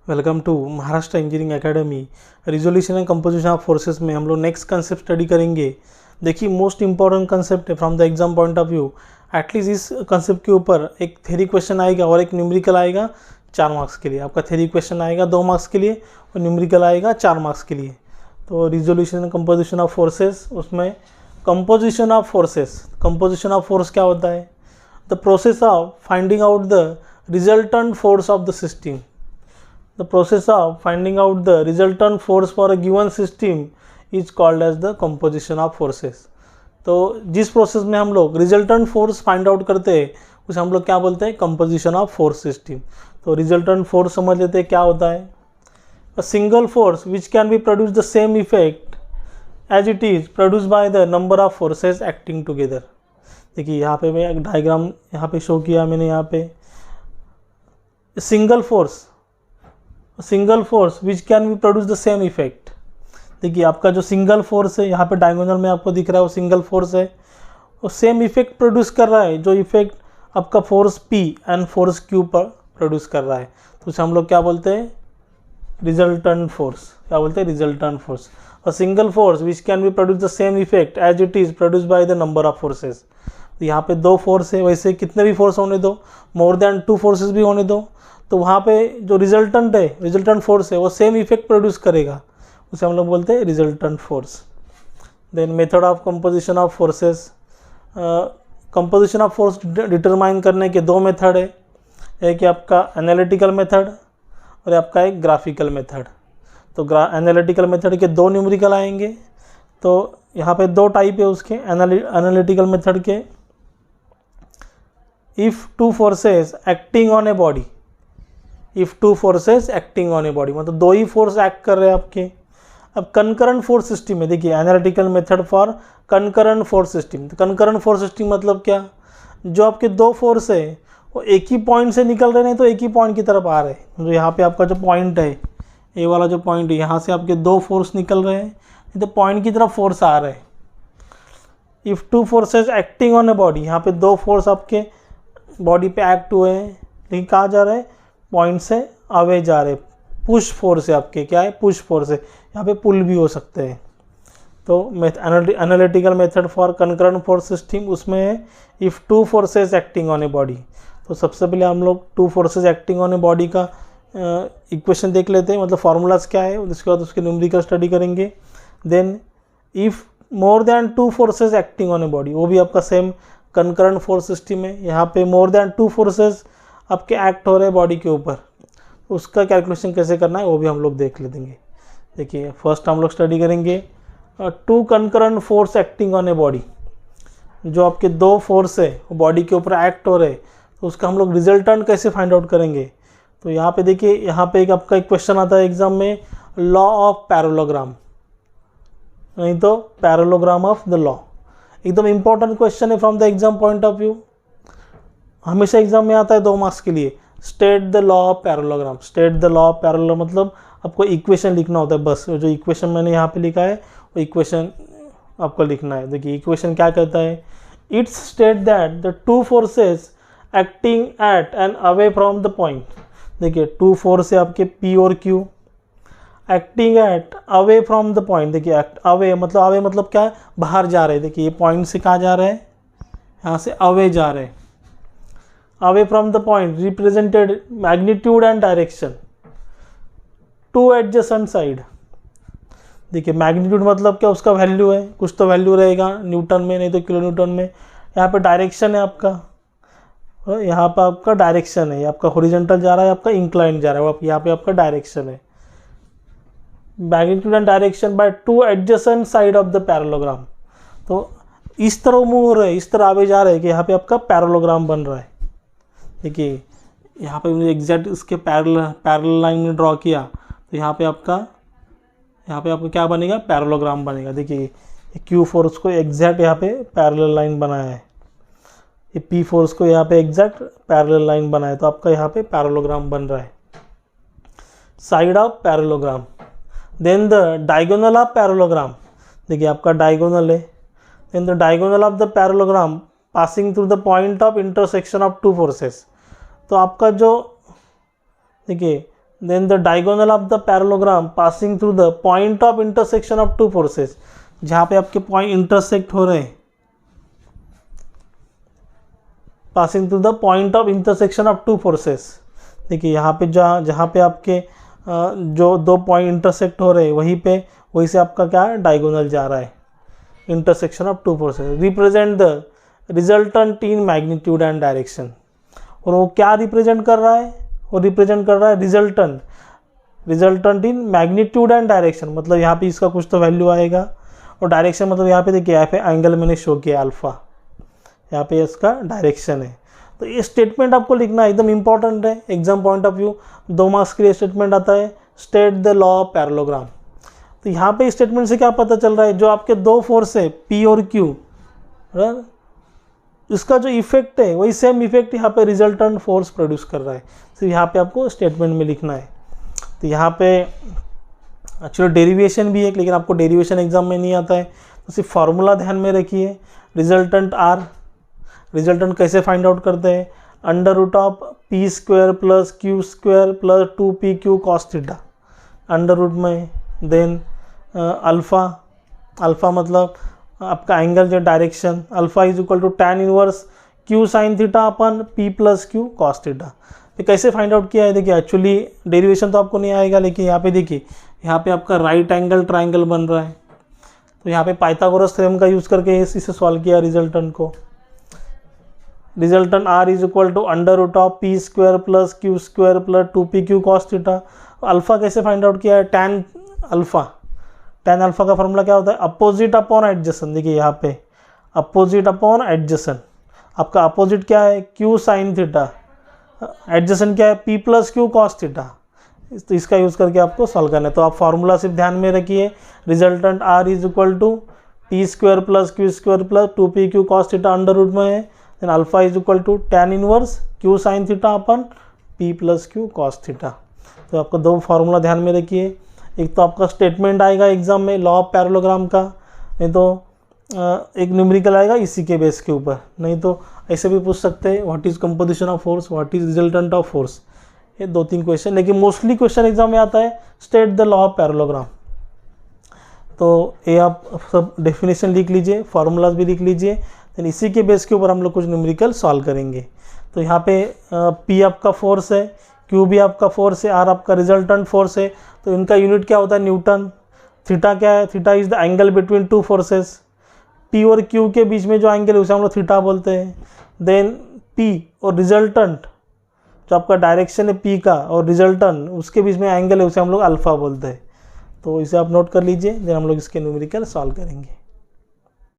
Welcome to Maharashtra engineering academy. Resolution and composition of forces में हम लोग नेक्स्ट कंसेप्ट स्टडी करेंगे। देखिए मोस्ट इंपॉर्टेंट कंसेप्ट है from the exam point of view. At least इस concept के ऊपर एक थ्योरी क्वेश्चन आएगा और एक न्यूमेरिकल आएगा 4 मार्क्स के लिए। आपका थ्योरी क्वेश्चन आएगा 2 मार्क्स के लिए और न्यूमेरिकल आएगा 4 मार्क्स के लिए। तो resolution and composition of forces, उसमें composition of forces, composition of force क्या होता है? The process of finding out the resultant force of the system. The process of finding out the resultant force for a given system is called as the composition of forces। तो जिस process में हम लोग resultant force find out करते हैं उसे हम लोग क्या बोलते हैं? Composition of force system. तो रिजल्टेंट फोर्स समझ लेते हैं क्या होता है। A single force which can be produce the same effect as it is produce by the number of forces acting together. देखिए यहाँ पे मैं एक डायग्राम यहाँ पे शो किया मैंने। यहाँ पे single force which can be produce the same effect. देखिए आपका जो सिंगल फोर्स है यहाँ पे डायगोनल में आपको दिख रहा है वो सिंगल फोर्स है, वो सेम इफेक्ट प्रोड्यूस कर रहा है जो इफेक्ट आपका force P and force Q पर प्रोड्यूस कर रहा है। तो उसे हम लोग क्या बोलते हैं? Resultant force. क्या बोलते हैं? Resultant force. A single force which can be produce the same effect as it is produce by the number of forces. तो यहाँ पे 2 फोर्स है, वैसे कितने भी फोर्स होने दो, मोर देन 2 फोर्सेस भी होने दो, तो वहाँ पे जो रिजल्टेंट है, रिजल्टेंट फोर्स है, वो सेम इफेक्ट प्रोड्यूस करेगा, उसे हम लोग बोलते हैं resultant force. Then method of composition of forces. Composition of force determine करने के 2 मेथड है, एक आपका एनालिटिकल मेथड और आपका एक ग्राफिकल मेथड। तो एनालिटिकल मेथड के 2 न्यूमेरिकल आएंगे। तो यहाँ पे 2 टाइप है उसके एनालिटिकल मेथड के। If 2 forces acting on a body, if 2 forces acting on a body मतलब 2 ही फोर्स एक्ट कर रहे हैं आपके। अब कंकरेंट फोर्स सिस्टम है। देखिए analytical method for concurrent force system. तो कंकरेंट फोर्स सिस्टम मतलब क्या? जो आपके 2 फोर्स है वो एक ही पॉइंट से निकल रहे हैं, तो एक ही पॉइंट की तरफ आ रहे हैं। तो यहाँ पे आपका जो पॉइंट है, ये वाला जो पॉइंट है, यहाँ से आपके 2 फोर्स निकल रहे हैं, तो पॉइंट की तरफ फोर्स आ रहे हैं। If 2 forces acting on a body, यहाँ पे 2 फोर्स आपके बॉडी पे एक्ट हुए हैं, लेकिन कहाँ जा रहे हैं? पॉइंट से अवे जा रहे। पुश फोर्स है आपके, क्या है? पुश फोर्स है। यहाँ पे पुल भी हो सकते हैं। तो analytical method for concurrent force system, उसमें है if 2 forces acting on a body. तो सबसे पहले हम लोग 2 forces acting on a body का इक्वेशन देख लेते हैं, मतलब फार्मूलाज क्या है, उसके बाद उसके न्यूमेरिकल स्टडी करेंगे। Then if more than 2 forces acting on a body, वो भी आपका सेम कंकरेंट फोर्स सिस्टम है। यहाँ पे मोर देन 2 फोर्सेस आपके एक्ट हो रहे हैं बॉडी के ऊपर, उसका कैलकुलेशन कैसे करना है वो भी हम लोग देख लेंगे। देखिए फर्स्ट हम लोग स्टडी करेंगे 2 concurrent force acting on a body. जो आपके 2 फोर्स है वो बॉडी के ऊपर एक्ट हो रहे हैं, तो उसका हम लोग रिजल्टेंट कैसे फाइंड आउट करेंगे? तो यहाँ पे देखिए, यहाँ पे एक आपका एक क्वेश्चन आता है एग्जाम में, लॉ ऑफ पैरेललोग्राम, नहीं तो पैरेललोग्राम ऑफ द लॉ। एकदम इंपॉर्टेंट क्वेश्चन है from the exam point of view, हमेशा एग्जाम में आता है 2 मार्क्स के लिए। State the law of parallelogram. State the law of parallelogram मतलब आपको इक्वेशन लिखना होता है, बस जो इक्वेशन मैंने यहाँ पे लिखा है वो इक्वेशन आपको लिखना है। देखिए इक्वेशन क्या कहता है? It's state that the 2 forces acting at and away from the point. देखिए 2 फोर्स है आपके P और Q, acting at away from the point. देखिए अवे मतलब क्या है? बाहर जा रहे हैं। देखिए ये पॉइंट से कहाँ जा रहे हैं? यहाँ से अवे जा रहे हैं। Away from the point represented magnitude and direction two adjacent side. देखिए मैग्नीट्यूड मतलब क्या? उसका वैल्यू है, कुछ तो वैल्यू रहेगा न्यूटन में, नहीं तो किलो न्यूटन में। यहाँ पे डायरेक्शन है आपका, यहाँ पे आपका डायरेक्शन है, आपका हॉरिजॉन्टल जा रहा है, आपका इंक्लाइन जा रहा है, यहाँ पे आपका डायरेक्शन है। Magnitude and direction by 2 adjacent side of the parallelogram. तो इस तरह मूव हो रहे हैं, इस तरह आगे जा रहे हैं कि यहाँ पे आपका पैरेललोग्राम बन रहा है। देखिए यहाँ पे मुझे एग्जैक्ट उसके पैरेलल लाइन में ड्रॉ किया, तो यहाँ पे आपको क्या बनेगा? पैरेललोग्राम बनेगा। देखिए Q फोर्स को एग्जैक्ट यहाँ पे पैरेलल लाइन बनाया है, ये P फोर्स को यहाँ पे एग्जैक्ट पैरेलल लाइन बनाया है, तो आपका यहाँ पे पैरेललोग्राम बन रहा है। Side of parallelogram. Then the diagonal of parallelogram. देखिए आपका डायगोनल है, then the diagonal of the parallelogram passing through the point of intersection of 2 forces. तो आपका जो देखिए then the diagonal of the parallelogram passing through the point of intersection of two forces, जहाँ पे आपके पॉइंट इंटरसेक्ट हो रहे हैं, passing through the point of intersection of two forces. देखिए यहाँ पे जहाँ पे आपके जो दो पॉइंट इंटरसेक्ट हो रहे हैं वहीं से आपका क्या है, डायगोनल जा रहा है, intersection of two forces. Represent the resultant in magnitude and direction, और वो क्या रिप्रेजेंट कर रहा है, वो रिप्रेजेंट कर रहा है resultant in magnitude and direction, मतलब यहाँ पे इसका कुछ तो वैल्यू आएगा, और डायरेक्शन मतलब यहाँ पे देखिए यहाँ पे एंगल मैंने शो किया अल्फा, यहाँ पे इसका डायरेक्शन है। तो ये स्टेटमेंट आपको लिखना एकदम इंपॉर्टेंट है exam point of view. 2 marks के लिए स्टेटमेंट आता है, state the law of parallelogram. तो यहाँ पे स्टेटमेंट से क्या पता चल रहा है, जो आपके दो फोर्स है P और Q, इसका जो इफेक्ट है वही सेम इफेक्ट यहाँ पे रिजल्टेंट फोर्स प्रोड्यूस कर रहा है। तो यहाँ पे आपको स्टेटमेंट में लिखना है। तो यहाँ पे एक्चुअली डेरिवेशन भी है, लेकिन आपको डेरिवेशन एग्जाम में नहीं आता है, तो सिर्फ फार्मूला ध्यान में रखिए। रिजल्टेंट आर, रिजल्टेंट कैसे फाइंड आउट करते हैं, under root of P square plus Q square plus 2pq cos theta, under root में, देन अल्फ़ा मतलब आपका एंगल जो direction, alpha is equal to tan inverse q sine theta upon p plus Q cos theta. तो कैसे find out किया है, देखिए actually derivation तो आपको नहीं आएगा, लेकिन यहाँ पे देखिए यहाँ पे आपका राइट एंगल ट्राइंगल बन रहा है, तो यहाँ पे पाइथागोरस थ्योरम का यूज़ करके इसे सॉल्व किया रिजल्टेंट को। Resultant r is equal to under root of P square plus Q square plus 2pq cos theta. Alpha कैसे फाइंड आउट किया है, tan अल्फ़ा का फॉर्मूला क्या होता है, अपोजिट अपॉन एडजेसेंट। देखिए यहाँ पे अपोजिट अपॉन एडजेसेंट, आपका अपोजिट क्या है q साइन थीटा, एडजेसेंट क्या है p plus Q cos theta. तो इसका यूज़ करके आपको सॉल्व करना है। तो आप फार्मूला सिर्फ ध्यान में रखिए, resultant r is equal to T square plus Q square plus 2pq cos theta under root में है, then alpha is equal to tan inverse q sine theta upon p plus Q cos theta. तो आपको दो formula ध्यान में रखिए, एक तो आपका स्टेटमेंट आएगा एग्जाम में लॉ ऑफ पैरेललोग्राम का, नहीं तो एक न्यूमेरिकल आएगा इसी के बेस के ऊपर, नहीं तो ऐसे भी पूछ सकते हैं what is composition of force, what is resultant of force, ये 2-3 क्वेश्चन, लेकिन मोस्टली क्वेश्चन एग्जाम में आता है state the law of parallelogram. तो ये आप सब डेफिनेशन लिख लीजिए, फार्मूलाज भी लिख लीजिए, देन इसी के बेस के ऊपर हम लोग कुछ न्यूमेरिकल सॉल्व करेंगे। तो यहाँ पे P आपका फोर्स है, Q भी आपका फोर्स है, R आपका रिजल्टेंट फोर्स है, तो इनका यूनिट क्या होता है न्यूटन। थीटा क्या है, theta is the angle between two forces, P और Q के बीच में जो एंगल है उसे हम लोग थीटा बोलते हैं। देन P और रिजल्टेंट जो आपका डायरेक्शन है P का और रिजल्टेंट उसके बीच में एंगल है उसे हम लोग अल्फ़ा बोलते हैं। तो इसे आप नोट कर लीजिए, देन हम लोग इसके न्यूमेरिकल सॉल्व करेंगे।